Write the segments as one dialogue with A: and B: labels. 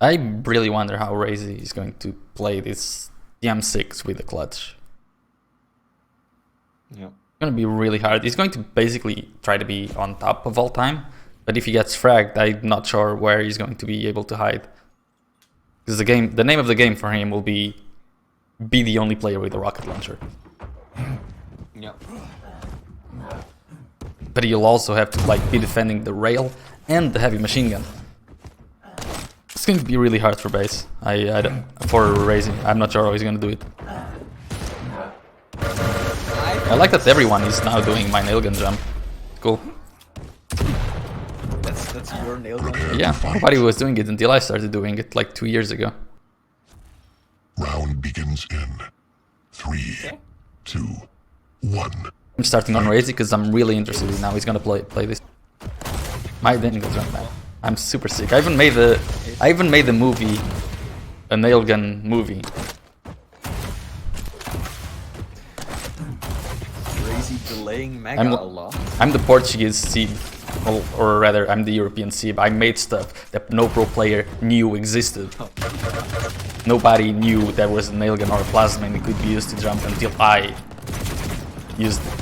A: I really wonder how Raisy is going to play this DM6 with the clutch.
B: Yeah.
A: It's going to be really hard. He's going to basically try to be on top of all time. But if he gets fragged, I'm not sure where he's going to be able to hide. Because the name of the game for him will be the only player with a rocket launcher.
B: Yeah.
A: But he'll also have to like be defending the rail and the heavy machine gun. It's going to be really hard for BaSe. For Raisy. I'm not sure how he's going to do it. I like that everyone is now doing my nail gun jump. Cool.
B: That's your nail gun.
A: Yeah, nobody was doing it until I started doing it like 2 years ago.
C: Round begins in 3, 2, 1.
A: I'm starting on Raisy because I'm really interested in how he's gonna play this. My dangles right now. I'm super sick. I even made the movie, a nail gun movie.
B: Raisy delaying mega a lot.
A: I'm the Portuguese Sib, or rather, I'm the European Sib. I made stuff that no pro player knew existed. Nobody knew there was a nail gun or a plasma and it could be used to jump until I used it.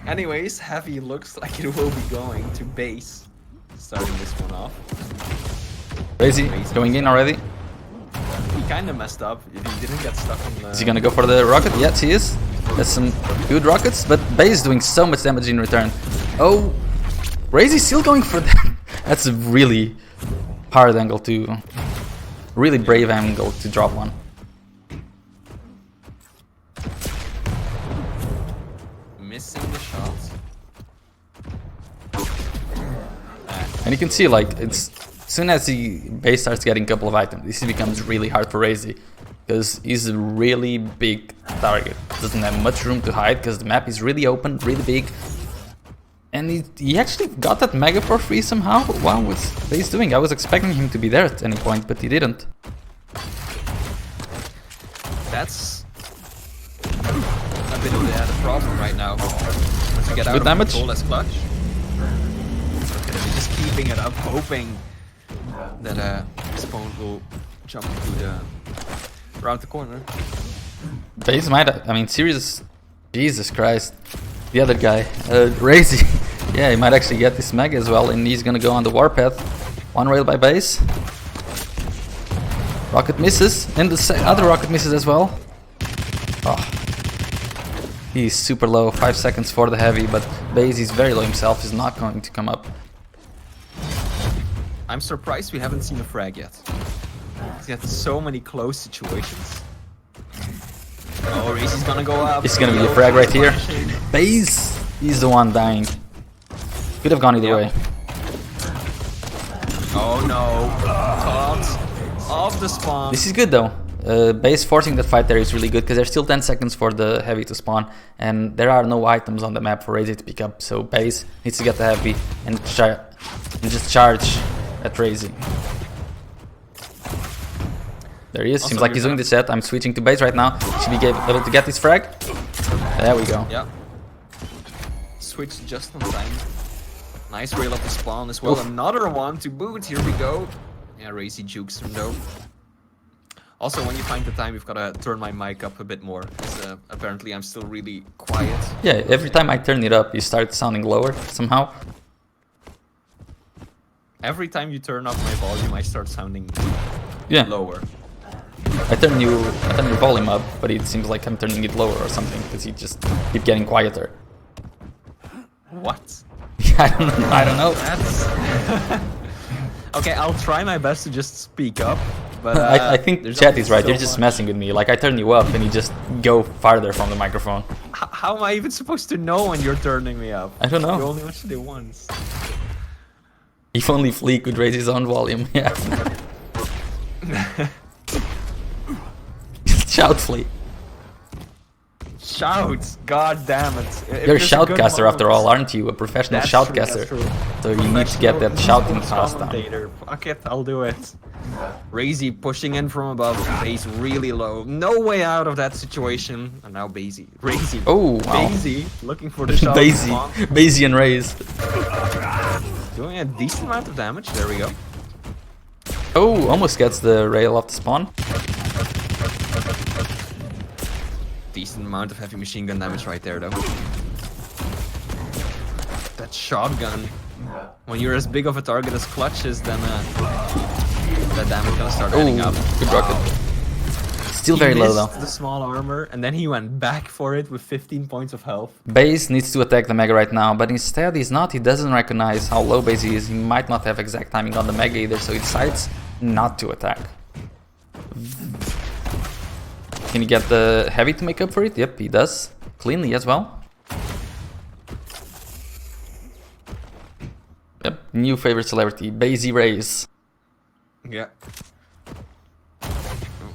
B: Anyways, Heavy looks like it will be going to BaSe. Starting this one off.
A: Raisy going in already.
B: He kind of messed up. If he didn't get stuck on the...
A: Is he gonna go for the rocket? Yes, he is. That's some good rockets, but BaSe doing so much damage in return. Oh, Raisy's still going for that. That's a really hard angle to... Really brave angle to drop one.
B: Missing the shots.
A: And you can see, like, it's... As soon as BaSe starts getting a couple of items, this becomes really hard for Raisy. Because he's a really big target. Doesn't have much room to hide because the map is really open, really big. And he actually got that mega for free somehow. Wow, what's BaSe doing? I was expecting him to be there at any point, but he didn't.
B: That's a bit of the problem right now. Once you get out
A: Good
B: of
A: damage.
B: control as clutch. Just keeping it up, hoping that his opponent will jump into the around the corner.
A: BaSe might, I mean, serious, Jesus Christ. The other guy, Raisy, yeah, he might actually get this mega as well, and he's gonna go on the warpath. One rail by BaSe. Rocket misses, and the other rocket misses as well. Oh. He's super low, 5 seconds for the heavy, but BaSe is very low himself, he's not going to come up.
B: I'm surprised we haven't seen a frag yet. He's got so many close situations. Oh, Raisy's gonna go up.
A: It's gonna be a frag right here. BaSe is the one dying. Could have gone either way.
B: Oh no. Caught off the spawn.
A: This is good though. BaSe forcing that fight there is really good because there's still 10 seconds for the heavy to spawn and there are no items on the map for Raisy to pick up, so BaSe needs to get the heavy and just charge at Raisy. There he is, seems like he's doing the set. I'm switching to BaSe right now. Should be able to get this frag. There we go.
B: Yeah. Switch just on time. Nice rail up the spawn as well. Oof. Another one to boot. Here we go. Yeah, Raisy jukes him though. Also, when you find the time, you've got to turn my mic up a bit more. Because apparently I'm still really quiet.
A: Yeah, every time I turn it up, you start sounding lower somehow.
B: Every time you turn up my volume, I start sounding lower.
A: I turn your volume up, but it seems like I'm turning it lower or something, because you just keep getting quieter.
B: What?
A: I don't know.
B: That's... Okay, I'll try my best to just speak up. But
A: I think chat is right. You're just messing with me. Like I turn you up and you just go farther from the microphone.
B: How am I even supposed to know when you're turning me up?
A: I don't know.
B: You only mentioned it once.
A: If only Fleek could raise his own volume. Yeah. Shout, Fleek.
B: Shout! God damn it!
A: You're a shoutcaster after all, aren't you? A professional shoutcaster. So you need to get that shouting fast down.
B: Fuck it, I'll do it. Raisy pushing in from above. BaSe really low. No way out of that situation. And now Raisy.
A: Oh, wow.
B: BaSe looking for the shot.
A: BaSe and Raise.
B: Doing a decent amount of damage. There we go.
A: Oh, almost gets the rail off the spawn.
B: Decent amount of heavy machine gun damage right there, though. That shotgun. When you're as big of a target as Clutch is, then that damage gonna start adding up.
A: Good rocket. Still
B: He
A: very low
B: missed
A: though.
B: the small armor, and then he went back for it with 15 points of health.
A: BaSe needs to attack the Mega right now, but instead he's not. He doesn't recognize how low BaSe is. He might not have exact timing on the Mega either, so he decides not to attack. Can he get the Heavy to make up for it? Yep, he does. Cleanly as well. Yep, new favorite celebrity, BaSe Raise.
B: Yeah.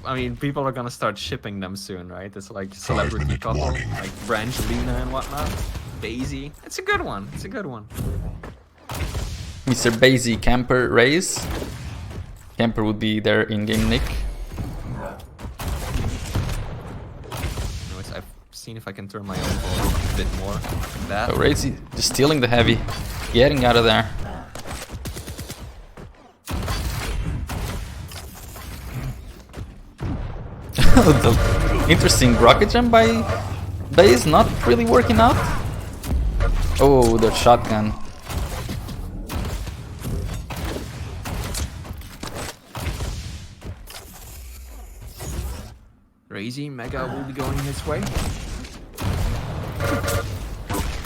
B: I mean, people are gonna start shipping them soon, right? It's like celebrity
C: 5-minute
B: couple,
C: warning.
B: like Brangelina and whatnot. BaSe. It's a good one. It's a good one.
A: Mr. BaSe Camper Raise. Camper would be their in-game nick.
B: Anyways, I've seen if I can turn my own volume a bit more. Like that.
A: So Raisy just stealing the Heavy, getting out of there. The interesting rocket jump by BaSe, not really working out. Oh, the shotgun.
B: Raisy, Mega will be going his way.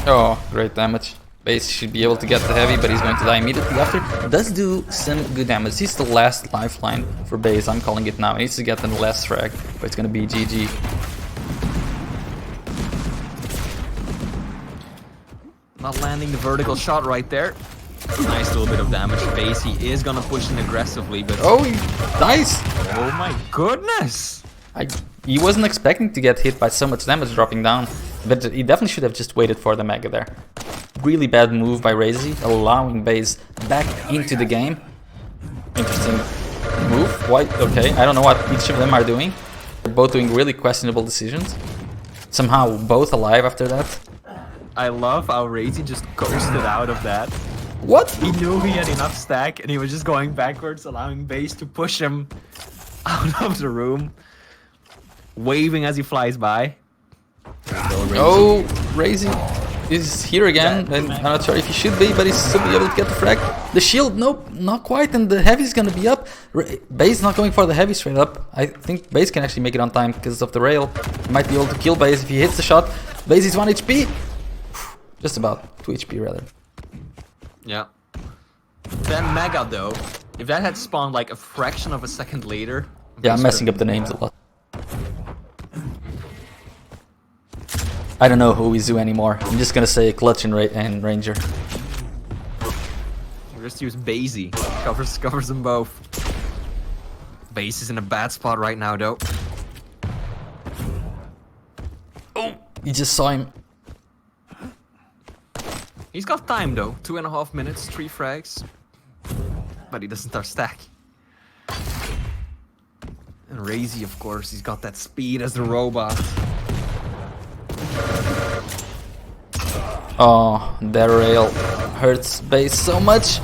A: Oh, great damage. BaSe should be able to get the Heavy, but he's going to die immediately after. Does do some good damage. This is the last lifeline for BaSe. I'm calling it now. He needs to get the last frag, but it's going to be GG.
B: Not landing the vertical shot right there. Nice little bit of damage. BaSe is gonna push in aggressively, but
A: Oh, he dies!
B: oh my goodness!
A: He wasn't expecting to get hit by so much damage dropping down, but he definitely should have just waited for the Mega there. Really bad move by Raisy, allowing BaSe back into the game. Interesting move. Why? Okay, I don't know what each of them are doing. They're both doing really questionable decisions. Somehow both alive after that.
B: I love how Raisy just coasted out of that.
A: What?
B: He knew he had enough stack and he was just going backwards, allowing BaSe to push him out of the room. Waving as he flies by.
A: Oh, Raisy is here again, and I'm not sure if he should be, but he's still be able to get the frag. The shield, nope, not quite, and the Heavy's gonna be up. BaSe not going for the Heavy straight up. I think BaSe can actually make it on time because of the rail. He might be able to kill BaSe if he hits the shot. BaSe is 1 HP. Just about 2 HP rather.
B: Yeah. Then Mega though, if that had spawned like a fraction of a second later.
A: Yeah, I'm messing up the names a lot. I don't know who we do anymore. I'm just gonna say Clutch and Ranger.
B: We'll just use BaSe. Covers them both. BaSe is in a bad spot right now though.
A: Oh, you just saw him.
B: He's got time though. 2.5 minutes, 3 frags. But he doesn't start stack. And Raisy, of course, he's got that speed as the robot.
A: Oh, that rail hurts BaSe so much.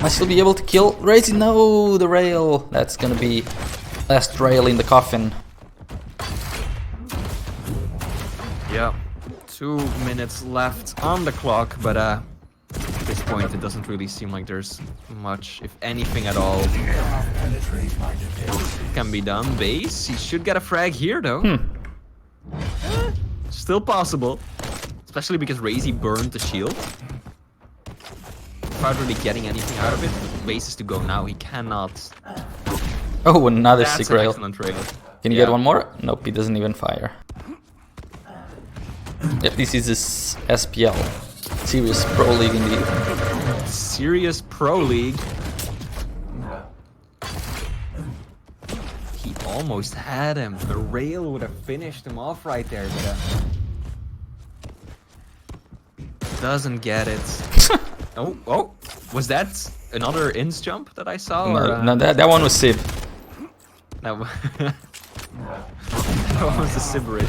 A: Might still be able to kill Raisy. No, the rail. That's gonna be last rail in the coffin.
B: Yeah. 2 minutes left on the clock, but at this point it doesn't really seem like there's much, if anything at all, can be done. BaSe, he should get a frag here though. Still possible, especially because Raisy burned the shield. Without really getting anything out of it, BaSe is to go now. He cannot.
A: Oh, another
B: That's
A: sick
B: an
A: rail.
B: excellent rail.
A: Can you get one more? Nope, he doesn't even fire. Yep, this is his SPL. Serious Pro League indeed.
B: Serious Pro League. He almost had him. The rail would have finished him off right there, but doesn't get it. Oh, was that another ins jump that I saw?
A: No,
B: or,
A: no, that one was Sid.
B: No. That was a Siberian.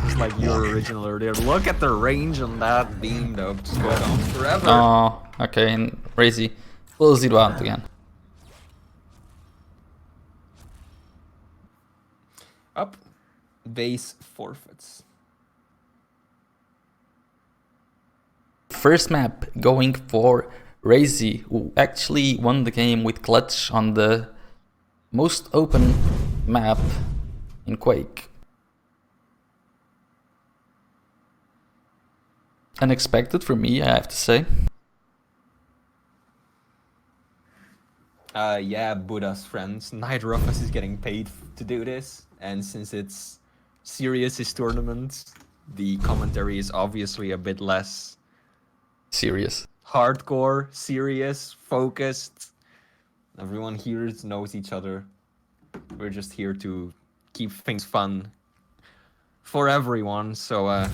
B: It's like your original earlier. Look at the range on that beam though. Just going on forever.
A: Oh, okay, and Raisy pulls it out again.
B: Up. BaSe forfeits.
A: First map going for Raisy, who actually won the game with clutch on the most open map in Quake. Unexpected for me, I have to say.
B: Yeah, Buddha's friends. Night Ruffus is getting paid to do this, and since it's serious his tournament, the commentary is obviously a bit less
A: Serious.
B: hardcore, serious, focused. Everyone here knows each other. We're just here to keep things fun for everyone. So if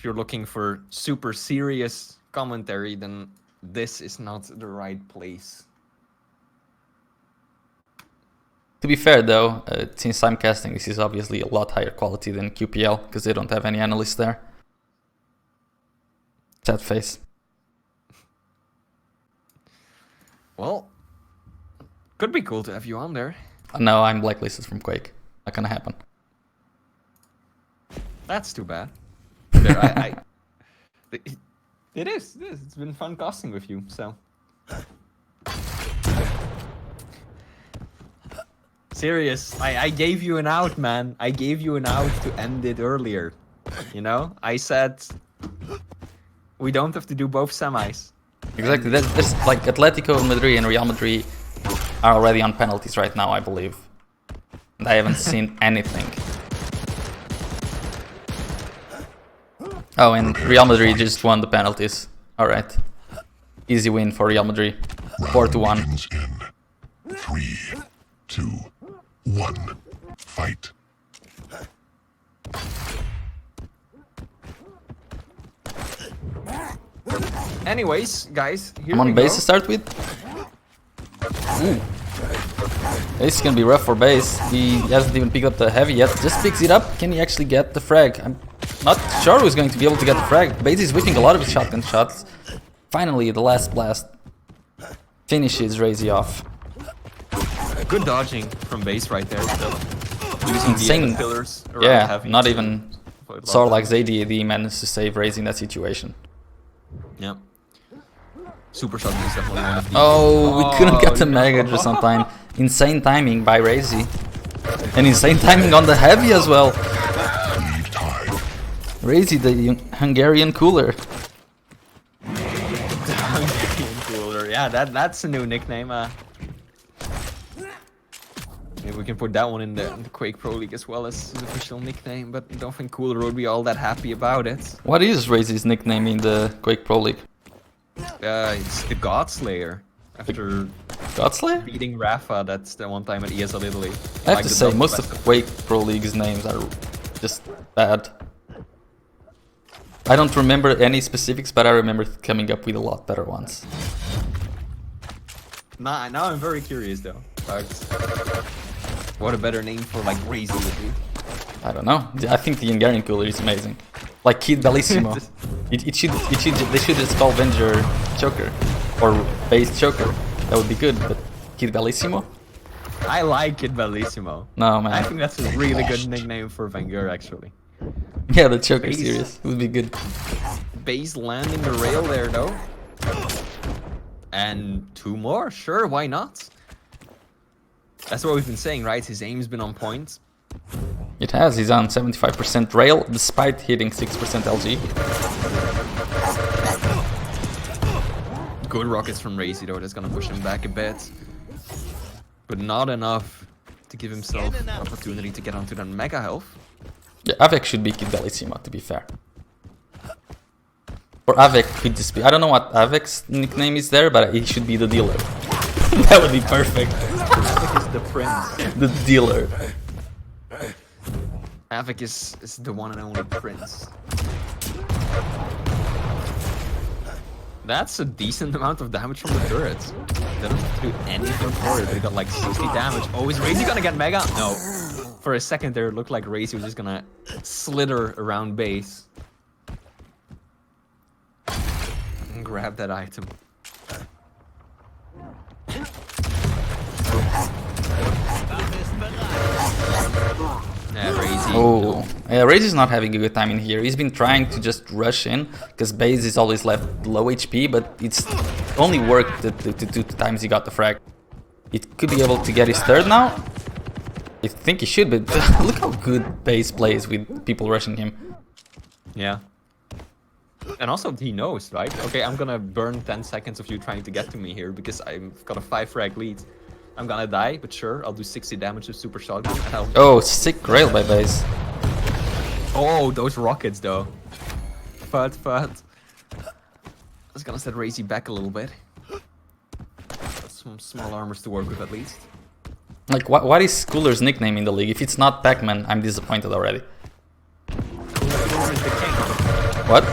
B: you're looking for super serious commentary, then this is not the right place.
A: To be fair though, since I'm casting, this is obviously a lot higher quality than QPL, because they don't have any analysts there. Sad face.
B: Well, could be cool to have you on there.
A: No, I'm blacklisted from Quake. Not gonna happen.
B: That's too bad. There, it is. It's been fun casting with you, so. Serious. I gave you an out, man. I gave you an out to end it earlier. You know? I said we don't have to do both semis.
A: Exactly. There's like Atletico Madrid and Real Madrid are already on penalties right now, I believe. And I haven't seen anything. Oh, and Real Madrid just won the penalties. Alright. Easy win for Real Madrid. 4-1.
C: Begins in 3, 2, 1. Fight.
B: Anyways, guys, here
A: I'm on
B: we
A: BaSe
B: go.
A: to start with. Ooh. This is gonna be rough for BaSe. He hasn't even picked up the heavy yet. Just picks it up. Can he actually get the frag? I'm not sure who's going to be able to get the frag. BaSe is whipping a lot of his shotgun shots. Finally, the last blast finishes Raisy off.
B: Good dodging from BaSe right there. Still. Using
A: Insane.
B: the pillars around
A: Yeah,
B: heavy
A: not
B: to
A: even
B: avoid
A: saw
B: lockdown.
A: like ZDAD managed to save Raisy in that situation.
B: Yeah. Super shotgun is definitely one of the...
A: Oh, we couldn't get the
B: no.
A: mega just on time. Insane timing by Raisy. And insane timing on the heavy as well.
C: Leave time.
A: Raisy, the Hungarian cooler.
B: Cooler. Yeah, that's a new nickname. Maybe we can put that one in the Quake Pro League as well as his official nickname, but I don't think Cooler would be all that happy about it.
A: What is Raisy's nickname in the Quake Pro League?
B: It's the Godslayer. After
A: Godslayer?
B: beating Rafa, that's the one time at ESL Italy.
A: I have
B: Like
A: to
B: the
A: say,
B: double
A: most of
B: best
A: Quake Pro League's names are just bad. I don't remember any specifics, but I remember coming up with a lot better ones.
B: Now I'm very curious though. What a better name for like Raisy would be.
A: I don't know. I think the Hungarian cooler is amazing. Like Kid Bellissimo. They should just call Venger Choker. Or BaSe Choker. That would be good, but Kid Bellissimo?
B: I like it, Bellissimo.
A: No, man.
B: I think that's a really good nickname for Wenger, actually.
A: Yeah, the Choker
B: BaSe.
A: series would be good.
B: BaSe landing the rail there, though. And 2 more, sure, why not? That's what we've been saying, right? His aim's been on point.
A: It has. He's on 75% rail, despite hitting 6% LG.
B: Good rockets from Raisy, though. That's gonna push him back a bit. But not enough to give himself an opportunity to get onto that mega health.
A: Yeah, Avec should be Kid Bellissimo, to be fair. Or Avec could just be... I don't know what Avic's nickname is there, but he should be the dealer. That would be perfect.
B: He's the prince.
A: The dealer.
B: Avic is the one and only prince. That's a decent amount of damage from the turrets. They don't have to do anything for it. They got like 60 damage. Oh, is Raisy gonna get Mega? No. For a second there, it looked like Raisy was just gonna slither around base. And grab that item. Yeah, Raisy.
A: Oh, yeah, Raisy's not having a good time in here. He's been trying to just rush in, because BaSe is always left low HP, but it's only worked the two times he got the frag. He could be able to get his third now. I think he should, but look how good BaSe plays with people rushing him.
B: Yeah. And also he knows, right? Okay, I'm gonna burn 10 seconds of you trying to get to me here because I've got a 5 frag lead. I'm gonna die, but sure, I'll do 60 damage with super shotgun and I'll...
A: Oh, sick rail by BaSe.
B: Oh, those rockets though. But I was gonna set Raisy back a little bit. Got some small armors to work with at least.
A: Like, what is Cooler's nickname in the league? If it's not Pac-Man, I'm disappointed already.
B: Cooler is the king.
A: What?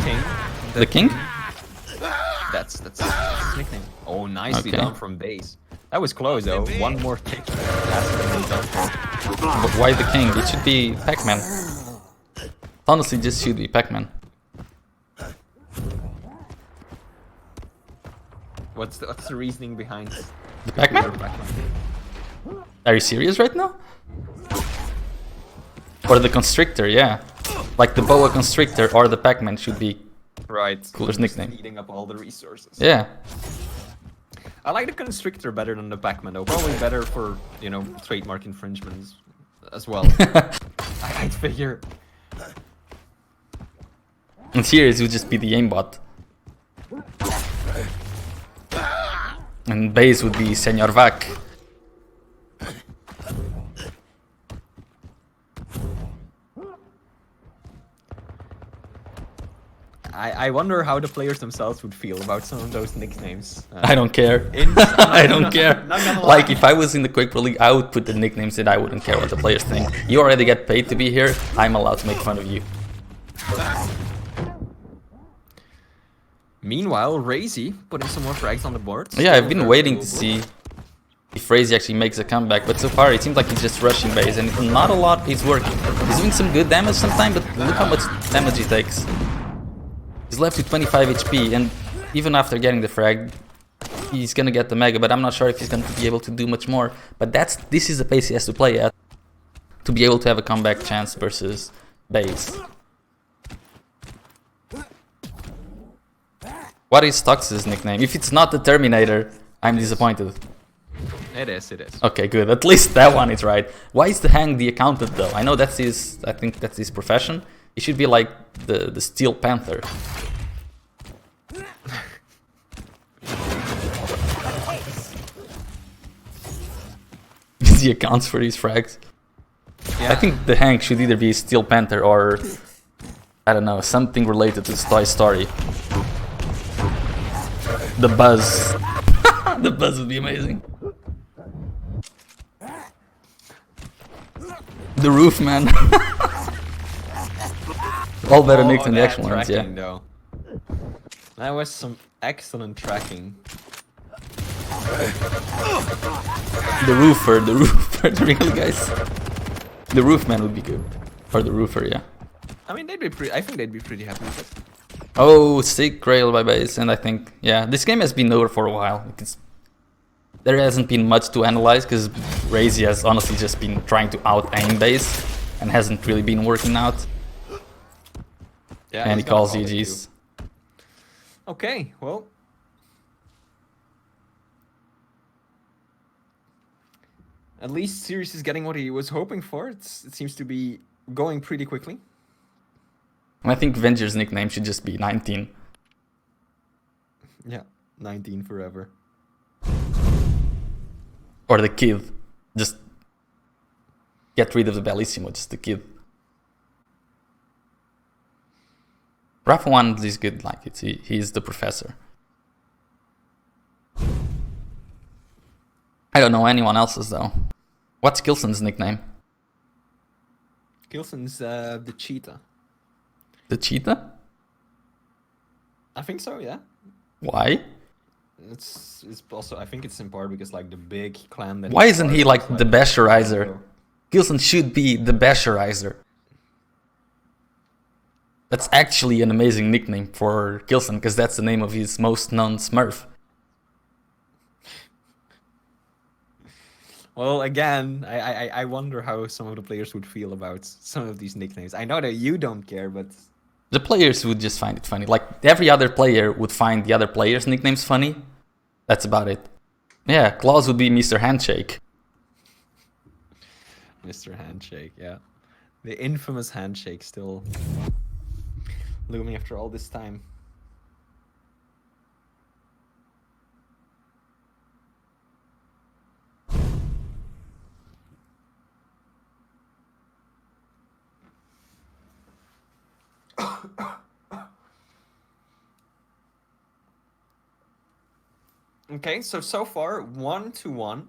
B: King.
A: The king?
B: That's his nickname. Oh, nicely
A: Okay.
B: done from BaSe. That was close though. One more tick. That's done.
A: But why the king? It should be Pac-Man. Honestly, just should be Pac-Man.
B: What's the reasoning behind
A: The Pac-Man? Are you serious right now? Or the Constrictor, yeah. Like the Boa Constrictor or the Pac-Man should be
B: Right.
A: Cooler's nickname.
B: Eating up all the resources.
A: Yeah.
B: I like the Constrictor better than the Pac-Man though. Probably better for, you know, trademark infringements as well. I'd figure.
A: And here it would just be the aimbot. And BaSe would be Senor Vac.
B: I wonder how the players themselves would feel about some of those nicknames.
A: I don't care. I don't care. Like, if I was in the QUAKE Pro League, I would put the nicknames and I wouldn't care what the players think. You already get paid to be here, I'm allowed to make fun of you.
B: Meanwhile, Raisy putting some more frags on the board.
A: Yeah, I've been
B: Still
A: waiting
B: very
A: to
B: doable.
A: see if Raisy actually makes a comeback, but so far it seems like he's just rushing BaSe and not a lot is working. He's doing some good damage sometimes, but look how much damage he takes. He's left with 25 HP, and even after getting the frag, he's gonna get the Mega, but I'm not sure if he's gonna be able to do much more. But this is the pace he has to play at to be able to have a comeback chance versus BaSe. What is Tox's nickname? If it's not the Terminator, I'm disappointed.
B: It is.
A: Okay, good. At least that one is right. Why is the Hang the accountant though? I know that's his. I think that's his profession. He should be like the Steel Panther. He accounts for these frags.
B: Yeah.
A: I think the Hank should either be Steel Panther or I don't know, something related to Toy Story. The Buzz. The Buzz would be amazing. The Roof Man. All better nicks than the
B: that
A: actual ones, yeah.
B: tracking, though. That was some excellent tracking.
A: The Roofer, really, guys. The Roof Man would be good. Or the Roofer, yeah.
B: I mean, I think they'd be pretty happy with it.
A: Oh, sick rail by BaSe, and I think, yeah, this game has been over for a while. There hasn't been much to analyze, because Raisy has honestly just been trying to out-aim BaSe, and hasn't really been working out.
B: Yeah,
A: And he
B: he's gonna
A: calls
B: call it
A: GG's.
B: too. Okay, well. At least Sirius is getting what he was hoping for. It seems to be going pretty quickly.
A: And I think Venger's nickname should just be 19.
B: Yeah, 19 forever.
A: Or the Kid. Just get rid of the Bellissimo, just the Kid. Rafa 1 is good like it. He's the professor. I don't know anyone else's though. What's Kilson's nickname?
B: Kilson's the cheetah.
A: The Cheetah?
B: I think so, yeah.
A: Why?
B: It's also, I think it's in part because like the big clan that.
A: Why isn't he
B: started
A: like
B: was,
A: the Basherizer?
B: Bro.
A: Gilson should be the Basherizer. That's actually an amazing nickname for Gilson, because that's the name of his most known Smurf.
B: Well, again, I wonder how some of the players would feel about some of these nicknames. I know that you don't care, but
A: The players would just find it funny. Like, every other player would find the other players' nicknames funny. That's about it. Yeah, Claus would be Mr. Handshake.
B: Mr. Handshake, yeah. The infamous handshake still looming after all this time. Okay, so far 1-1.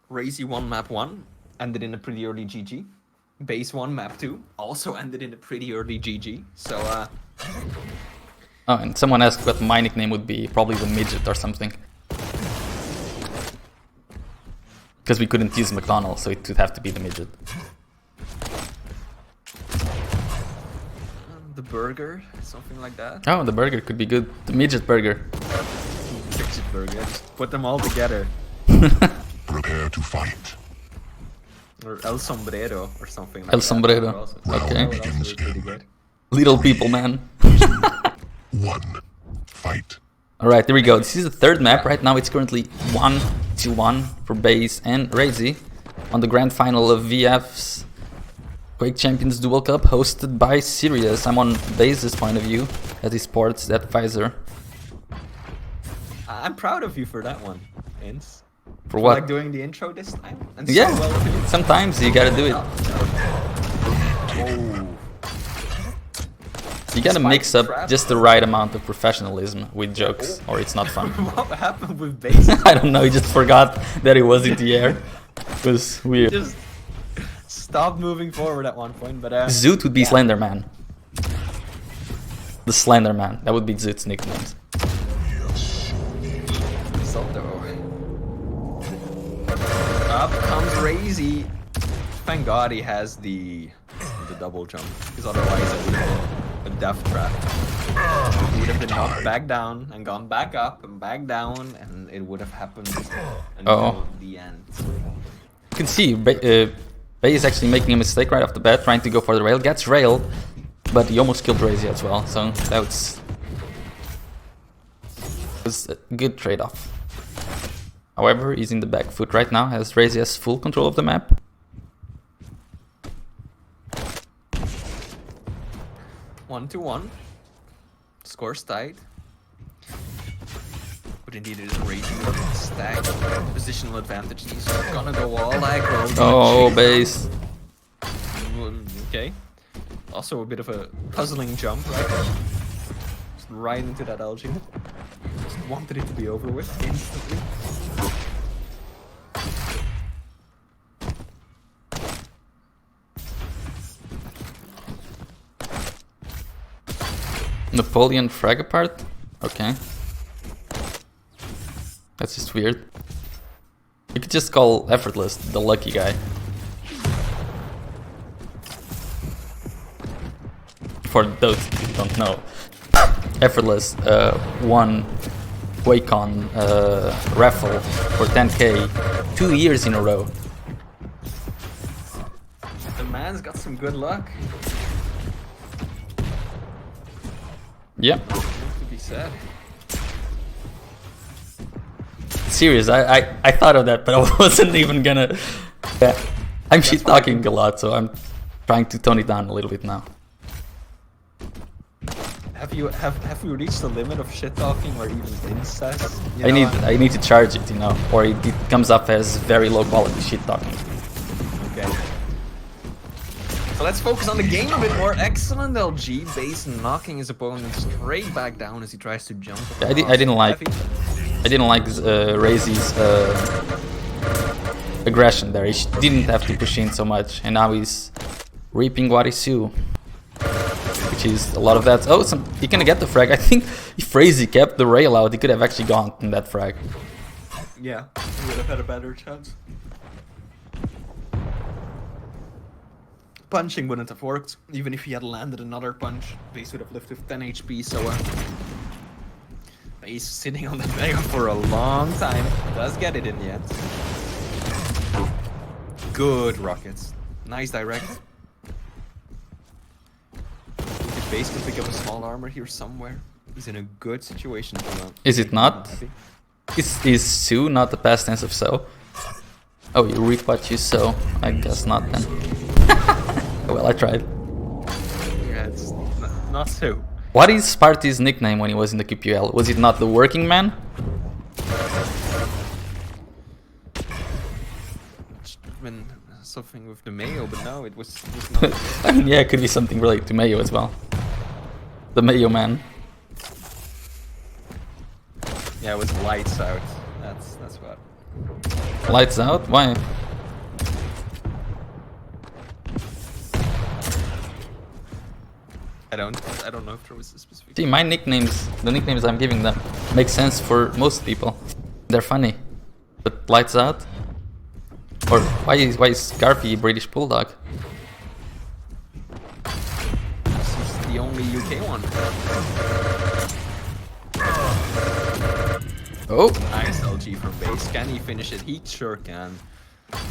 B: Raisy won map 1, ended in a pretty early GG. BaSe won map 2, also ended in a pretty early GG. So
A: Oh, and someone asked what my nickname would be. Probably the Midget or something. Because we couldn't use McDonald's, so it would have to be the Midget.
B: the burger, something like that.
A: Oh, the burger could be good. The Midget burger.
B: Midget burger, just put them all together.
C: Prepare to fight.
B: Or El Sombrero or something like
A: El
B: that.
A: Sombrero.
B: That would also-
A: Okay.
B: that would also be pretty good.
A: Little people, man.
C: 1. Fight.
A: Alright, there we go. This is the third map. Right now it's currently 1-1 for BaSe and Raisy on the grand final of VF's QUAKE Champions Duel Cup, hosted by Sirius. I'm on BaSe's point of view as esports advisor.
B: I'm proud of you for that one, Ince.
A: For what?
B: Like doing the intro this time? And so
A: Yeah,
B: well too.
A: sometimes you gotta do it.
B: Oh.
A: You gotta mix
B: Spike
A: up
B: trap.
A: just the right amount of professionalism with jokes, or it's not fun.
B: What happened with BaSe?
A: I don't know, he just forgot that he was in the air. It was weird.
B: Just stopped moving forward at one point, but
A: Zoot would be
B: yeah.
A: Slenderman. The Slenderman, that would be Zoot's nickname.
B: Salto. Up comes Raisy. Thank God he has the double jump, because otherwise it would have been a death trap. He would have been knocked back down and gone back up and back down, and it would have happened until the end.
A: You can see BaSe is actually making a mistake right off the bat, trying to go for the rail. Gets railed, but he almost killed Raisy as well, so that was a good trade-off. However, he's in the back foot right now, as Raisy has full control of the map.
B: One to one. Scores tied. But indeed it is Raisy with a stack. Positional advantage. He's gonna go all aggro.
A: Oh, BaSe.
B: Okay. Also a bit of a puzzling jump, right? Just right into that algae. Just wanted it to be over with instantly.
A: Napoleon frag apart? Okay. That's just weird. You could just call Effortless the lucky guy. For those who don't know, Effortless won QuakeCon raffle for 10k 2 years in a row.
B: The man's got some good luck.
A: Yep.
B: To be said.
A: Serious, I thought of that, but I wasn't even gonna. Yeah. I'm shit talking a lot, so I'm trying to tone it down a little bit now.
B: Have you reached the limit of shit talking or even incest? You
A: I
B: know,
A: need to charge it, you know, or it comes up as very low quality shit talking.
B: Okay. So let's focus on the game a bit more. Excellent LG. BaSe knocking his opponent straight back down as he tries to jump.
A: I didn't like Raisy's aggression there. He didn't have to push in so much, and now he's reaping what he sow. which is a lot of that. Oh, he can get the frag. I think if Raisy kept the rail out, he could have actually gone in that frag.
B: Yeah, he would have had a better chance. Punching wouldn't have worked. Even if he had landed another punch, BaSe would have lived with 10 HP, so BaSe sitting on the Mega for a long time. Does get it in the end. Good rockets. Nice direct. If BaSe can pick up a small armor here somewhere, he's in a good situation to
A: Is it not? Is Sue not the past tense of so? Oh, you reap what you sow. I guess not then. Well, I tried.
B: Yeah, it's not so.
A: What is Sparty's nickname when he was in the QPL? Was it not the working man?
B: Been something with the Mayo, but no, it was not.
A: I mean, yeah, it could be something related to Mayo as well. The Mayo man.
B: Yeah, it was lights out. That's what.
A: Lights out? Why?
B: I don't know if there was a specific.
A: See, my nicknames, the nicknames I'm giving them, make sense for most people. They're funny. But lights out? Or why is Scarpy British Bulldog?
B: This is the only UK one.
A: Oh!
B: Nice LG from BaSe. Can he finish it? He sure can.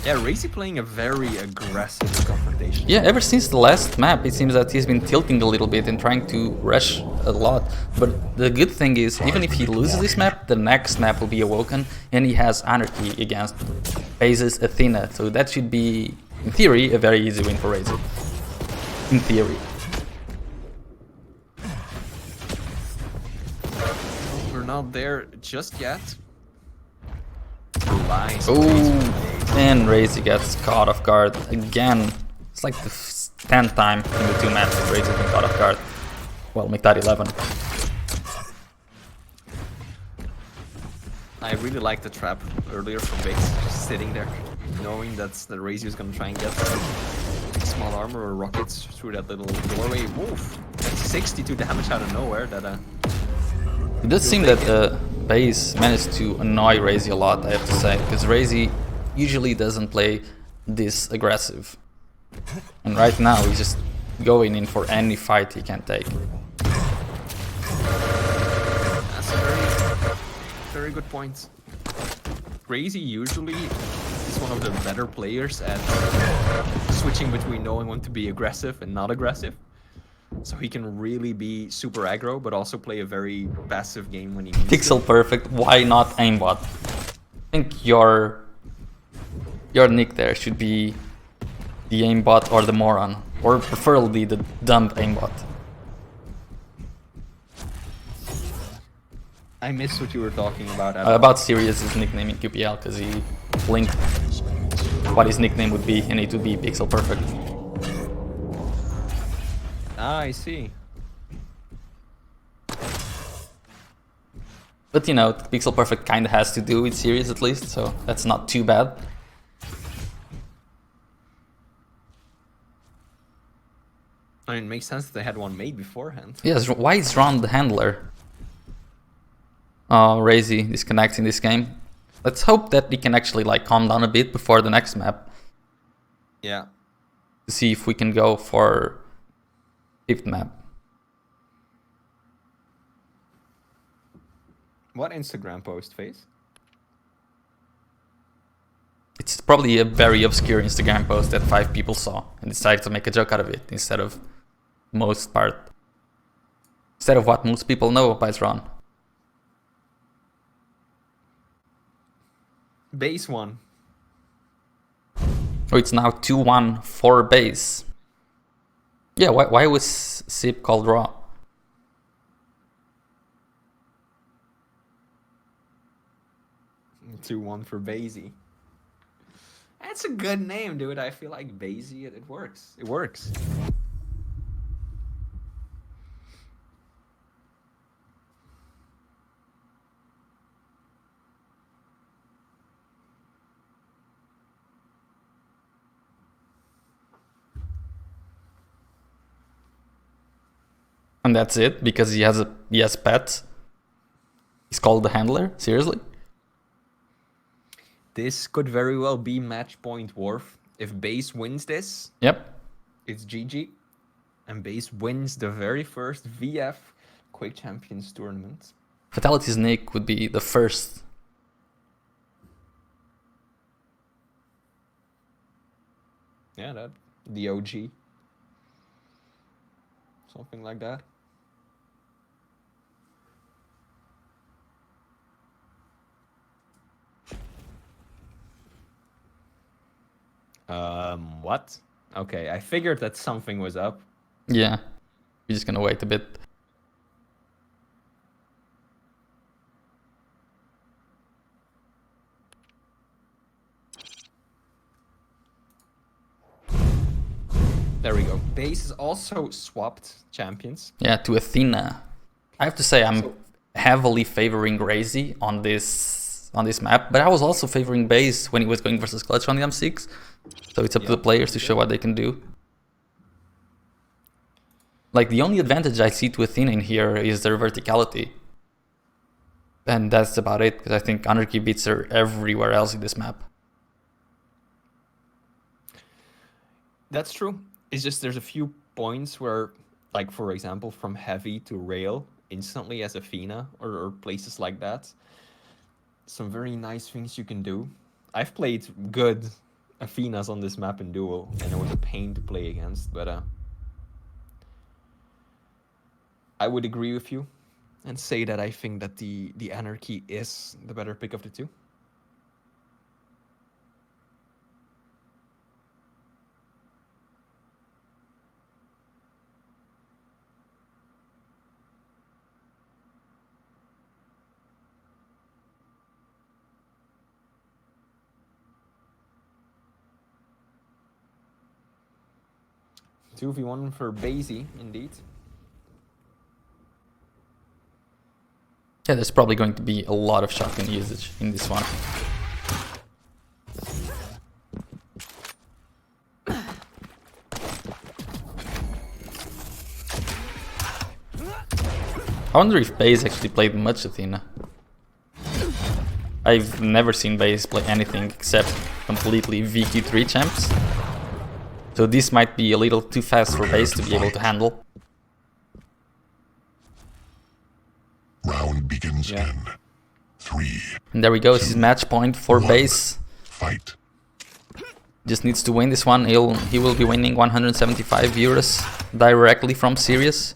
B: Yeah, Raisy playing a very aggressive confrontation.
A: Yeah, ever since the last map, it seems that he's been tilting a little bit and trying to rush a lot. But the good thing is, even if he loses this map, the next map will be Awoken, and he has Anarchy against BaSe's Athena. So that should be, in theory, a very easy win for Raisy. In theory.
B: We're not there just yet. Nice.
A: Oh, and Raisy gets caught off guard again. It's like the 10th time in the 2 maps that Raisy's been caught off guard. Well, make that 11.
B: I really liked the trap earlier from BaSe, just sitting there, knowing that Raisy was gonna try and get small armor or rockets through that little doorway. Woof! That's 62 damage out of nowhere.
A: It does seem that BaSe managed to annoy Raisy a lot, I have to say, because Raisy usually doesn't play this aggressive. And right now he's just going in for any fight he can take.
B: That's a very good point. Raisy usually is one of the better players at switching between knowing when to be aggressive and not aggressive. So he can really be super aggro, but also play a very passive game when he needs
A: Pixel perfect, why not aimbot? I think your nick there should be the aimbot or the moron, or preferably the dumb aimbot.
B: I missed what you were talking about.
A: About Sirius's nickname in QPL, because he linked what his nickname would be, and it would be Pixel Perfect.
B: Ah, I see.
A: But you know, Pixel Perfect kind of has to do with Sirius at least, so that's not too bad.
B: I mean, it makes sense that they had one made beforehand.
A: Yes, why is Ron the handler? Oh, Raisy disconnecting this game. Let's hope that he can actually like calm down a bit before the next map.
B: Yeah.
A: To see if we can go for 5th map.
B: What Instagram post, Face?
A: It's probably a very obscure Instagram post that 5 people saw and decided to make a joke out of it instead of what most people know about Ron.
B: BaSe one.
A: Oh, it's now 2-1 for BaSe. Yeah, why was SIP called Raw?
B: Two one for BaSe. That's a good name, dude. I feel like BaSe, it works. It works.
A: And that's it, because he has pets. He's called the handler, seriously?
B: This could very well be match point Worf. If BaSe wins this,
A: Yep.
B: it's GG. And BaSe wins the very first VF Quake Champions tournament.
A: Fatality Snake would be the first.
B: Yeah, that. The OG. Something like that. What? Okay, I figured that something was up.
A: Yeah. We're just gonna wait a bit.
B: There we go. BaSe is also swapped champions.
A: Yeah, to Athena. I have to say I'm heavily favoring Raisy on this map, but I was also favoring BaSe when he was going versus Clutch on the M6. So it's up to the players to show what they can do. Like, the only advantage I see to Athena in here is their verticality. And that's about it, because I think Anarchy beats her everywhere else in this map.
B: That's true. It's just there's a few points where, like, for example, from heavy to rail instantly as Athena or places like that. Some very nice things you can do. I've played good Athenas on this map in Duel, and it was a pain to play against, but I would agree with you and say that I think that the Anarchy is the better pick of the two. Two v1 for BaSe, indeed.
A: Yeah, there's probably going to be a lot of shotgun usage in this one. I wonder if BaSe actually played much Athena. I've never seen BaSe play anything except completely VQ3 champs. So this might be a little too fast for BaSe to be able to handle.
C: Round begins in 3.
A: And there we go, this is match point for BaSe.
C: Fight.
A: Just needs to win this one. He will be winning 175 euros directly from Sirius.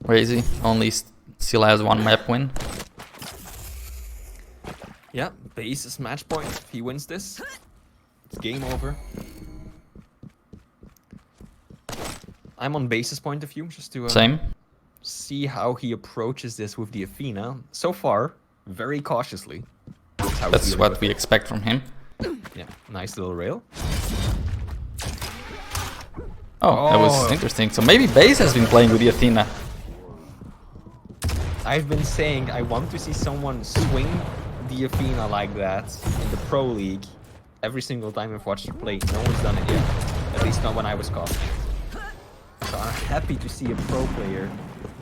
A: Raisy only still has one map win.
B: Yeah, BaSe's match point. If he wins this, it's game over. I'm on BaSe's point of view, just to
A: Same.
B: see how he approaches this with the Athena. So far, very cautiously.
A: That's what we expect from him.
B: Yeah, nice little rail.
A: Oh, that was interesting. So maybe BaSe has been playing with the Athena.
B: I've been saying I want to see someone swing the Athena like that in the Pro League. Every single time I've watched her play, no one's done it yet. At least not when I was casting. So I'm happy to see a pro player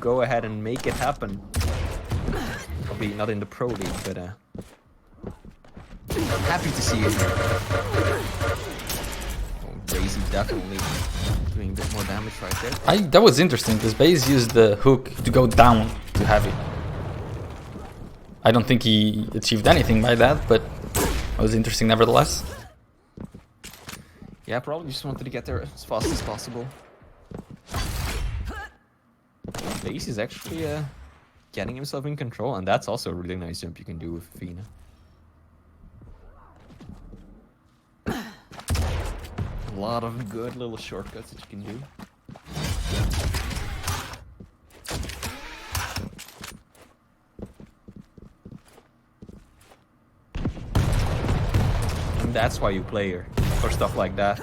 B: go ahead and make it happen. Probably not in the Pro League, but I'm happy to see it here. Oh, Raisy definitely doing a bit more damage right there.
A: That was interesting because BaSe used the hook to go down to heavy. I don't think he achieved anything by that, but it was interesting nevertheless.
B: Yeah, probably just wanted to get there as fast as possible. BaSe is actually getting himself in control, and that's also a really nice jump you can do with Athena. A lot of good little shortcuts that you can do. And that's why you play her, for stuff like that.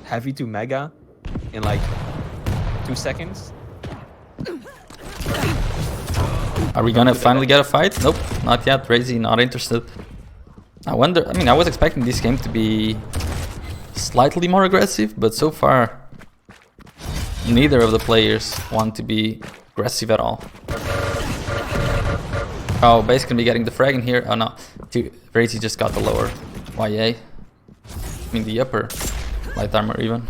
B: Heavy to mega in like 2 seconds.
A: Are we gonna finally get a fight? Nope, not yet. Raisy not interested. I wonder, I mean, I was expecting this game to be slightly more aggressive, but so far neither of the players want to be aggressive at all. Oh, BaSe can be getting the frag in here. Oh no, Raisy just got the lower YA. I mean the upper light armor even.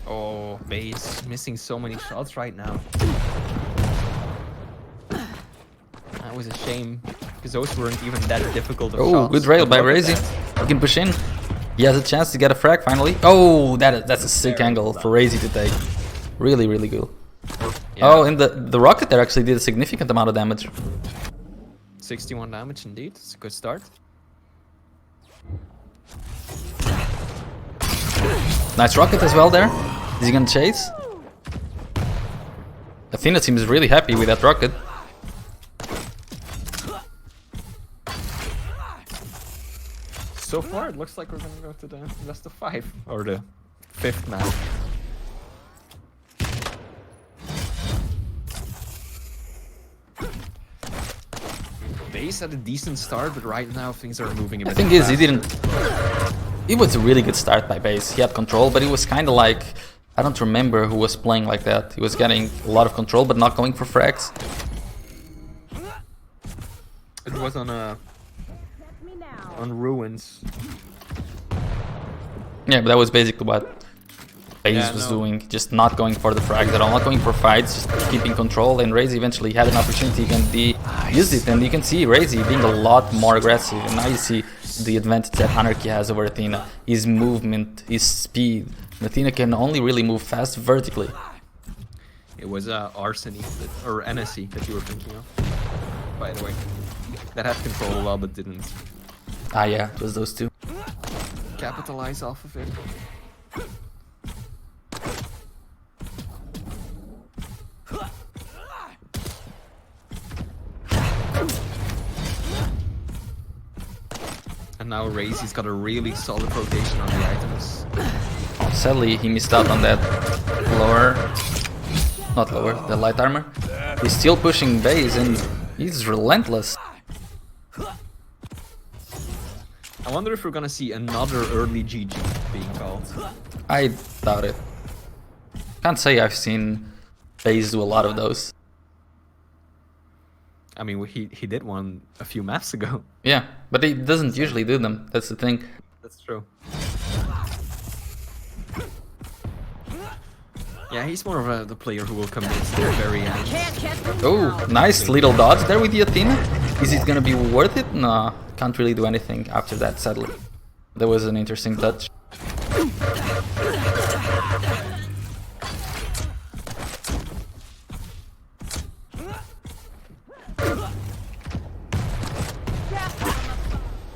B: Oh, BaSe missing so many shots right now. That was a shame, because those weren't even that difficult of shots.
A: Oh, good rail by
B: But look at
A: Raisy.
B: that.
A: He can push in. He has a chance to get a frag finally. Oh, that's a sick
B: Very
A: angle
B: well
A: for Raisy to take. Really, really good.
B: Yeah.
A: Oh, and the rocket there actually did a significant amount of damage.
B: 61 damage indeed. It's a good start.
A: Nice rocket as well there. Is he gonna chase? Athena seems really happy with that rocket.
B: So far, it looks like we're gonna go to the best of 5 or the 5th map. BaSe had a decent start, but right now things are moving a bit.
A: The thing is, he
B: faster.
A: didn't. It was a really good start by BaSe. He had control, but it was kind of like, I don't remember who was playing like that. He was getting a lot of control, but not going for frags.
B: It was on ruins.
A: Yeah, but that was basically what BaSe
B: Yeah,
A: was
B: no.
A: doing, just not going for the frags at all, not going for fights, just keeping control. And Raisy eventually had an opportunity and he used it. And you can see Raisy being a lot more aggressive. And now you see the advantage that Anarchy has over Athena. His movement, his speed. And Athena can only really move fast vertically.
B: It was Arseny or NSC that you were thinking of, by the way. That had control a lot, but didn't
A: Ah yeah, it was those two.
B: capitalize off of it. And now Raisy's got a really solid rotation on the items.
A: Sadly, he missed out on that lower, not lower, the light armor. He's still pushing BaSe and he's relentless.
B: I wonder if we're gonna see another early GG being called.
A: I doubt it. Can't say I've seen BaSe do a lot of those.
B: I mean, he did one a few maps ago.
A: Yeah, but he doesn't usually do them. That's the thing.
B: That's true. Yeah, he's more of the player who will come in to the very end.
A: Oh, nice little dodge there with the Athena. Is it gonna be worth it? Nah, can't really do anything after that, sadly. That was an interesting touch.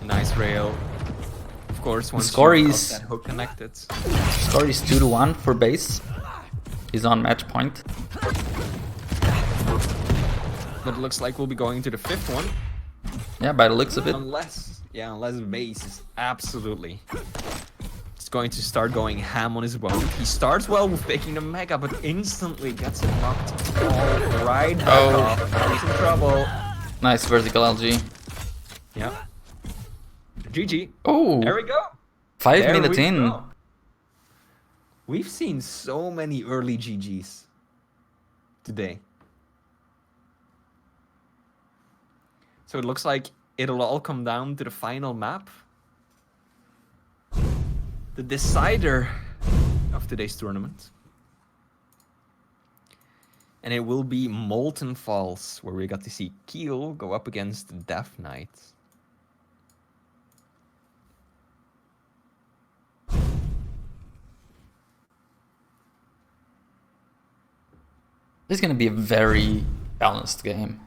B: Nice rail. Of course, once
A: score
B: you got
A: is-
B: that hook connected.
A: Score is 2-1 for BaSe. He's on match point.
B: But it looks like we'll be going to the 5th one.
A: Yeah, by the looks of it.
B: Unless BaSe is absolutely it's going to start going ham on his own. He starts well with picking the mega, but instantly gets it knocked all right back off. Now he's in trouble.
A: Nice vertical LG.
B: Yeah. GG.
A: Oh,
B: There we go.
A: 5
B: There
A: minutes
B: we
A: in.
B: go. We've seen so many early GGs today. So it looks like it'll all come down to the final map. The decider of today's tournament. And it will be Molten Falls, where we got to see Keel go up against Death Knight.
A: This is gonna be a very balanced game.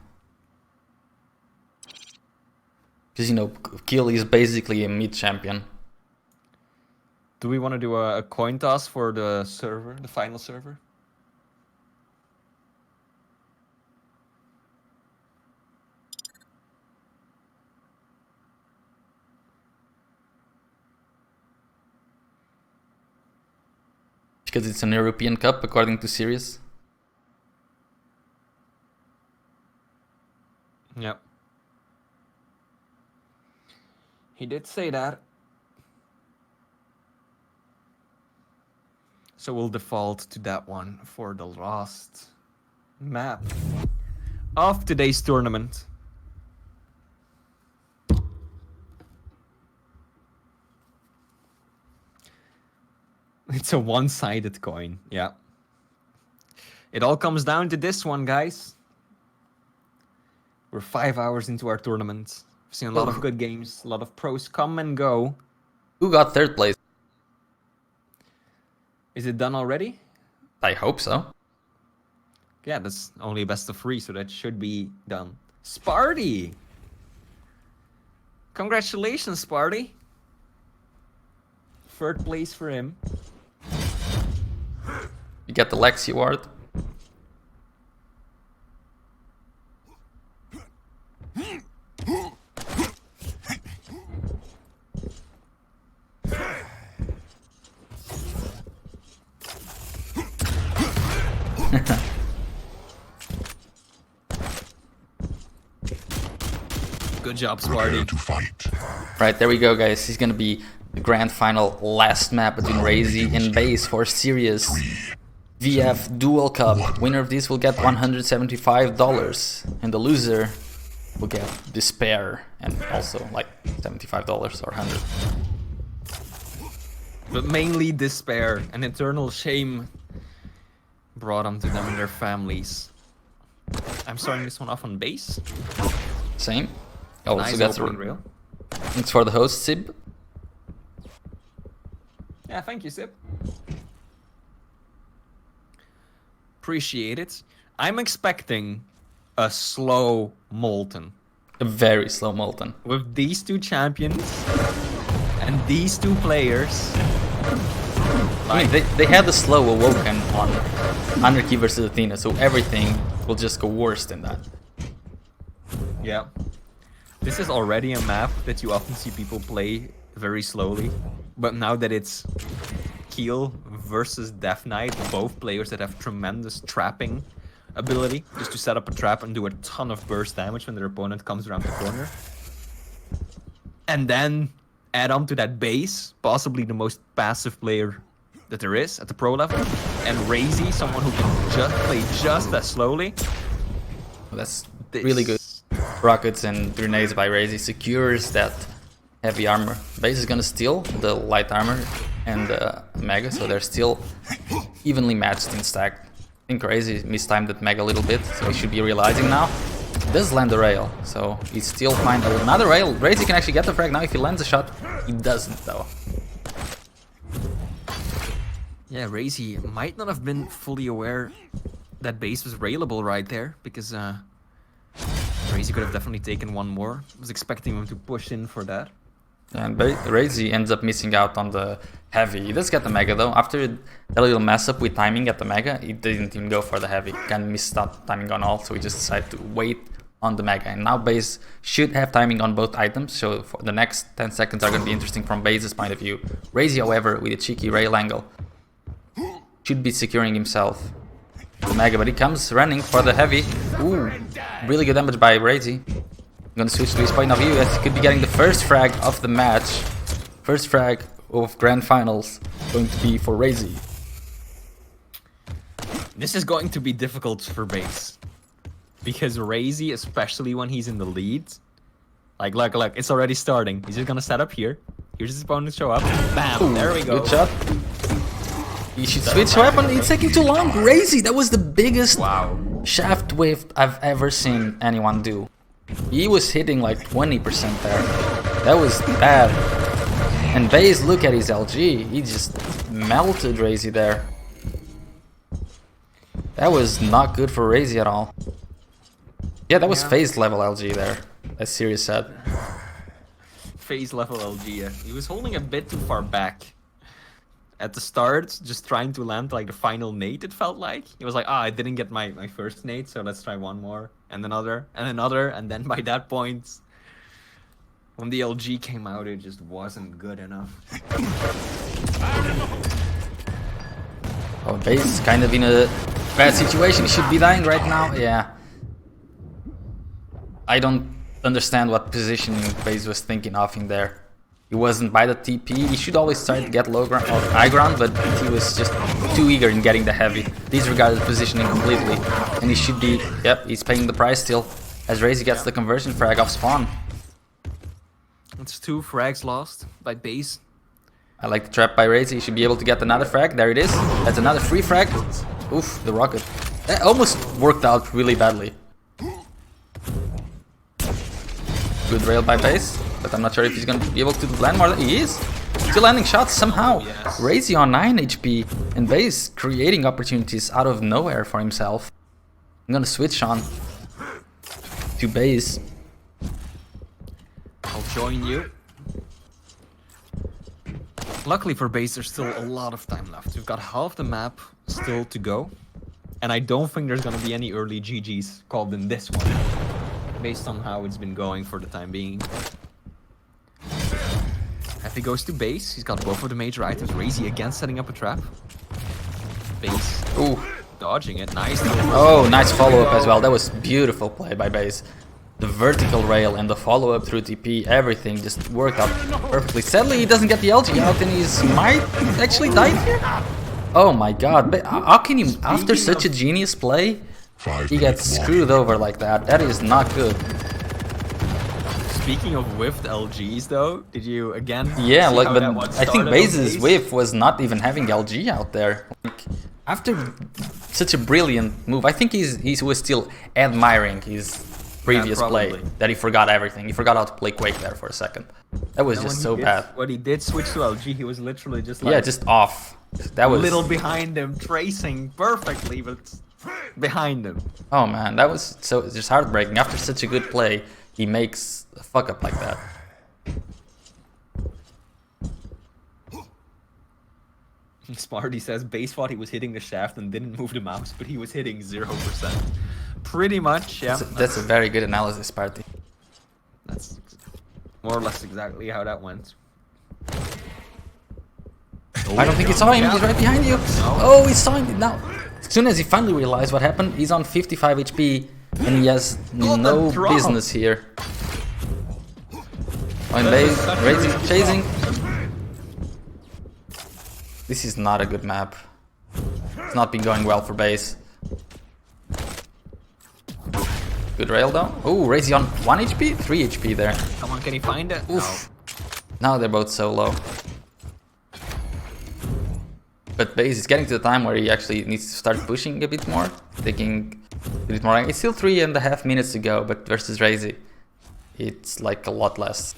A: Because, you know, Kill is basically a mid champion.
B: Do we want to do a coin toss for the server, the final server?
A: Because it's an European Cup, according to Sirius.
B: Yep. He did say that. So we'll default to that one for the last map of today's tournament. It's a one-sided coin, yeah. It all comes down to this one, guys. We're 5 hours into our tournament. We've seen a lot of good games, a lot of pros come and go.
A: Who got third place?
B: Is it done already?
A: I hope so.
B: Yeah, that's only a best of 3, so that should be done. Sparty! Congratulations, Sparty! Third place for him.
A: You get the Lexi award.
B: Good job,
C: Prepare
B: Sparty.
C: to fight.
A: Right, there we go, guys. He's gonna be the grand final last map between Raisy and BaSe for Serious VF Duel Cup. Winner of this will get $175, and the loser will get Despair and also like $75 or 100.
B: But mainly despair and eternal shame brought onto them and their families. I'm starting this one off on BaSe.
A: Same. Oh,
B: Nice
A: so that's
B: opening rail.
A: it's for the host, Sib.
B: Yeah, thank you, Sip. Appreciate it. I'm expecting a slow Molten.
A: A very slow Molten.
B: With these two champions and these two players.
A: I mean, they had the slow Awoken on Anarchy versus Athena, so everything will just go worse than that.
B: Yeah. This is already a map that you often see people play very slowly. But now that it's Keel versus Death Knight, both players that have tremendous trapping ability, just to set up a trap and do a ton of burst damage when their opponent comes around the corner. And then add on to that BaSe, possibly the most passive player that there is at the pro level, and Raisy, someone who can just play just as slowly.
A: Well, that's really good. Rockets and grenades by Raisy secures that heavy armor. BaSe is gonna steal the light armor and the Mega, so they're still evenly matched in stack. I think Raisy mistimed that Mega a little bit, so he should be realizing now. He does land the rail, so he still finds another rail. Raisy can actually get the frag now if he lands a shot. He doesn't though.
B: Yeah, Raisy might not have been fully aware that BaSe was railable right there, because Raisy could have definitely taken one more. I was expecting him to push in for that.
A: And Raisy ends up missing out on the heavy. He does get the Mega though. After that little mess up with timing at the Mega, he didn't even go for the heavy. Kind of missed out timing on all, so he just decided to wait on the Mega. And now BaSe should have timing on both items, so for the next 10 seconds are going to be interesting from BaSe's point of view. Raisy, however, with a cheeky rail angle, should be securing himself the Mega, but he comes running for the heavy. Ooh, really good damage by Raisy. I'm gonna switch to his point of view as he could be getting the first frag of the match. First frag of Grand Finals going to be for Raisy.
B: This is going to be difficult for BaSe. Because Raisy, especially when he's in the lead, like, look, it's already starting. He's just gonna set up here. Here's his opponent show up. Bam,
A: Ooh,
B: there we go.
A: Good shot. He should switch weapon. It's taking too long. Raisy, that was the biggest shaft whiff I've ever seen anyone do. He was hitting like 20% there. That was bad. And BaSe, look at his LG. He just melted Raisy there. That was not good for Raisy at all. Yeah, that was phase level LG there, as Sirius said.
B: Phase level LG, yeah. He was holding a bit too far back. At the start, just trying to land like the final nade, it felt like. He was like, I didn't get my first nade, so let's try one more. And another, and another, and then by that point, when the LG came out, it just wasn't good enough.
A: Oh, BaSe is kind of in a bad situation. He should be dying right now. Yeah. I don't understand what positioning BaSe was thinking of in there. He wasn't by the TP. He should always try to get low ground or high ground, but he was just too eager in getting the heavy. Disregarded positioning completely. And he should be, yep, he's paying the price still. As Raisy gets the conversion frag off spawn.
B: It's 2 frags lost by BaSe.
A: I like the trap by Raisy. He should be able to get another frag. There it is. That's another free frag. Oof, the rocket. That almost worked out really badly. Good rail by BaSe, but I'm not sure if he's gonna be able to land more than he is. Still landing shots somehow.
B: Yes.
A: Raisy on 9 HP and BaSe creating opportunities out of nowhere for himself. I'm gonna switch on to BaSe.
B: I'll join you. Luckily for BaSe, there's still a lot of time left. We've got half the map still to go. And I don't think there's gonna be any early GGs called in this one, based on how it's been going for the time being. If he goes to BaSe, he's got both of the major items. Raisy again setting up a trap. BaSe
A: Ooh.
B: dodging it. Nice.
A: Oh, nice follow-up as well. That was beautiful play by BaSe. The vertical rail and the follow-up through TP, everything just worked out perfectly. Sadly, he doesn't get the LG out and he might actually die here. Oh my god, but how can you, after such a genius play, he gets screwed over like that? That is not good.
B: Speaking of whiffed LGs though, did you again?
A: Yeah,
B: see
A: like,
B: how
A: but
B: that one
A: I think
B: started on
A: BaSe's
B: BaSe?
A: whiff was not even having LG out there. Like, after such a brilliant move, I think he was still admiring his previous play, that he forgot everything. He forgot how to play Quake there for a second. That was just so bad.
B: When he did switch to LG, he was literally just like
A: Yeah, just off. That was
B: a little behind him, tracing perfectly, but behind him.
A: Oh man, that was so just heartbreaking. After such a good play, he makes a fuck up like that.
B: Smarty says BaSe thought he was hitting the shaft and didn't move the mouse, but he was hitting 0%. Pretty much, yeah.
A: That's a very good analysis, Party.
B: That's more or less exactly how that went.
A: I don't think he saw him. He's right behind you. Oh, he saw him now. As soon as he finally realized what happened, he's on 55 HP and he has no business here. Oh, and Raisy chasing. This is not a good map. It's not been going well for BaSe. Good rail though. Oh, Raisy on 1 HP? 3 HP there.
B: Come on, can he find it?
A: Oof. Now they're both so low. But BaSe is getting to the time where he actually needs to start pushing a bit more. Taking a bit more. It's still 3.5 minutes to go, but versus Raisy, it's like a lot less.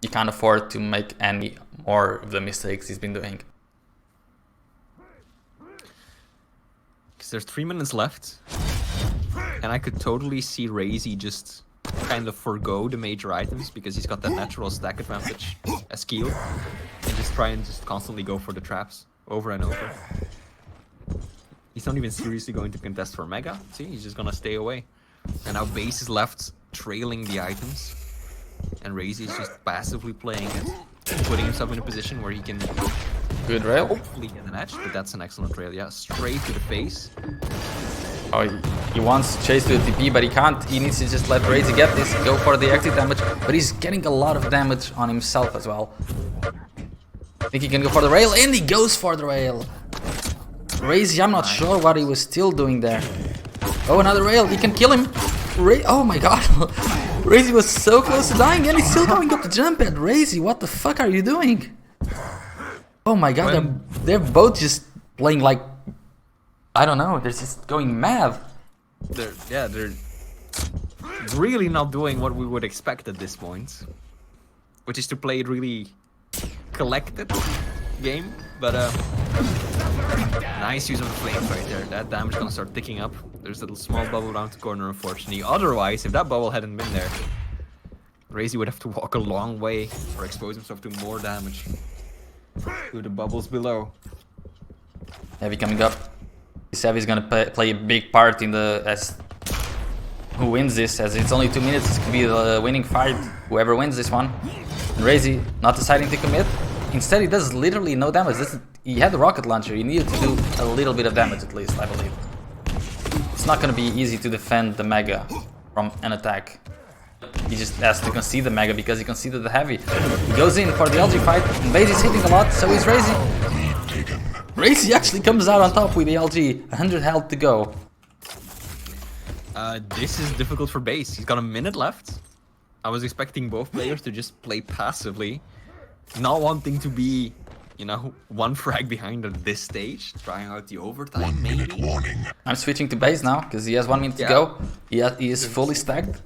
A: You can't afford to make any more of the mistakes he's been doing.
B: Because there's 3 minutes left. And I could totally see Raisy just kind of forgo the major items because he's got that natural stack advantage as Keel. And just try and just constantly go for the traps over and over. He's not even seriously going to contest for Mega. See, he's just gonna stay away. And now BaSe is left trailing the items. And Raisy is just passively playing it. Putting himself in a position where he can
A: Good rail.
B: hopefully get an edge, but that's an excellent rail. Yeah, straight to the face.
A: Oh, he wants to chase to the TP, but he can't. He needs to just let Raisy get this, go for the exit damage, but he's getting a lot of damage on himself as well. I think he can go for the rail, and he goes for the rail. Raisy, I'm not sure what he was still doing there. Oh, another rail, he can kill him. Oh my god. Raisy was so close to dying, and he's still going up the jump pad. Raisy, what the fuck are you doing? Oh my god, they're both just playing like, I don't know, they're just going mad.
B: They're really not doing what we would expect at this point, which is to play it really collected game. But nice use of the flames right there. That damage gonna start ticking up. There's a little small bubble around the corner, unfortunately. Otherwise, if that bubble hadn't been there, Raisy would have to walk a long way or expose himself to more damage through the bubbles below.
A: Heavy coming up. He's gonna play a big part in the who wins this, as it's only 2 minutes. This could be the winning fight. Whoever wins this one. And Raisy not deciding to commit. Instead, he does literally no damage. He had the rocket launcher. He needed to do a little bit of damage at least, I believe. It's not gonna be easy to defend the Mega from an attack. He just has to concede the Mega because he conceded the Heavy. He goes in for the LG fight, and BaSe is hitting a lot, so is Raisy.
C: Lead taken.
A: Raisy actually comes out on top with the LG. 100 health to go.
B: This is difficult for BaSe. He's got a minute left. I was expecting both players to just play passively, not wanting to be, you know, one frag behind at this stage, trying out the overtime
C: 1 minute
B: maybe.
C: warning.
A: I'm switching to BaSe now, because he has 1 minute to go. He is fully stacked.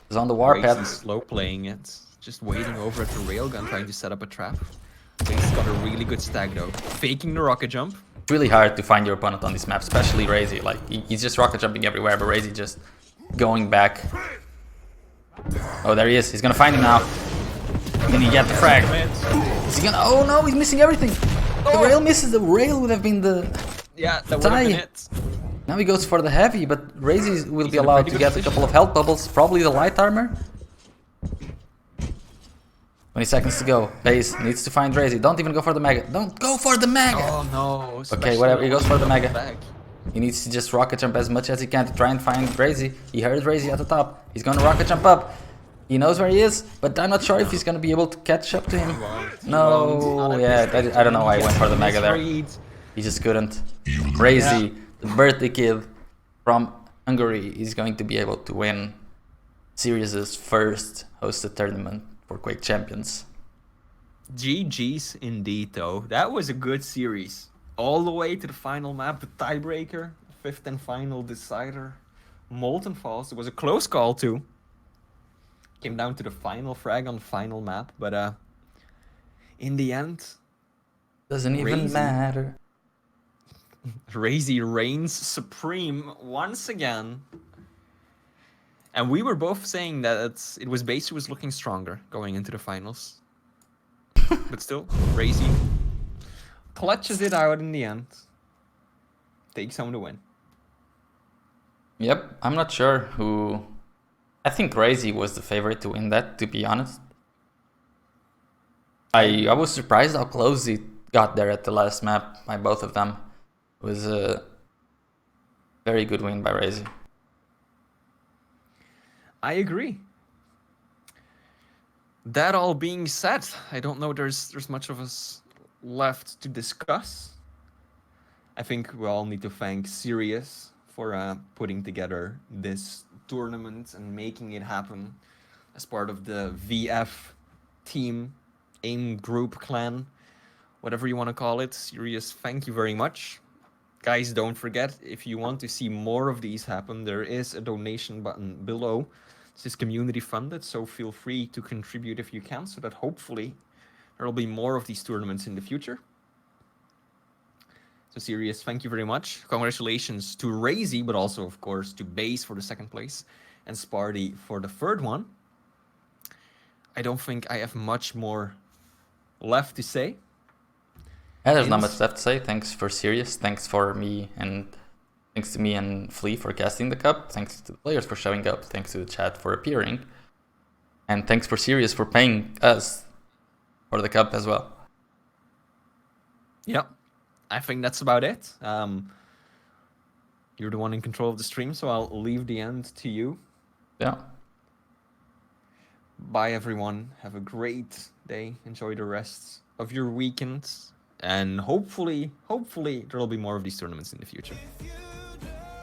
A: He's on the warpath.
B: Raisy slow playing it, just waiting over at the railgun, trying to set up a trap. BaSe's got a really good stack though, faking the rocket jump.
A: It's really hard to find your opponent on this map, especially Raisy. Like, he's just rocket jumping everywhere, but Raisy just going back. Oh, there he is. He's gonna find him now. Can he get the frag? Is he gonna... Oh no, he's missing everything. The rail misses. The rail would have been the...
B: Yeah, that would have been it.
A: Now he goes for the heavy, but Raisy will be
B: in a
A: allowed
B: pretty
A: to
B: good
A: get a couple of health bubbles. Probably the light armor. 20 seconds to go. BaSe needs to find Raisy. Don't even go for the Mega. Don't go for the Mega!
B: Oh no.
A: Okay, whatever. He goes for the Mega.
B: Back.
A: He needs to just rocket jump as much as he can to try and find Raisy. He heard Raisy at the top. He's gonna rocket jump up. He knows where he is, but I'm not sure if he's gonna be able to catch up to him. No, yeah, I don't know why he went for the Mega there. He just couldn't. Raisy, the birthday kid from Hungary, is going to be able to win Sirius's first hosted tournament for Quake Champions.
B: GG's indeed though. That was a good series. All the way to the final map, the tiebreaker, fifth and final decider. Molten Falls. It was a close call too. Came down to the final frag on the final map, but in the end,
A: Doesn't even matter.
B: Raisy reigns supreme once again. And we were both saying that it was BaSe who was looking stronger going into the finals. But still, Raisy clutches it out in the end. Takes home the win.
A: Yep, I'm not sure who... I think Raisy was the favorite to win that, to be honest. I was surprised how close it got there at the last map by both of them. It was a very good win by Raisy.
B: I agree. That all being said, I don't know there's much of us left to discuss. I think we all need to thank Sirius for putting together this tournament and making it happen as part of the VF team, AIM group, clan, whatever you want to call it. Sirius, thank you very much. Guys, don't forget, if you want to see more of these happen, there is a donation button below. This is community funded, so feel free to contribute if you can, so that hopefully there will be more of these tournaments in the future. So Sirius, thank you very much. Congratulations to Raisy, but also, of course, to BaSe for the second place and Sparty for the third one. I don't think I have much more left to say.
A: Yeah, there's not much left to say. Thanks for Sirius. Thanks to me and Flea for casting the cup. Thanks to the players for showing up. Thanks to the chat for appearing. And thanks for Sirius for paying us for the cup as well.
B: Yep. I think that's about it. You're the one in control of the stream, so I'll leave the end to you.
A: Yeah.
B: Bye, everyone. Have a great day. Enjoy the rest of your weekend. And hopefully, there will be more of these tournaments in the future.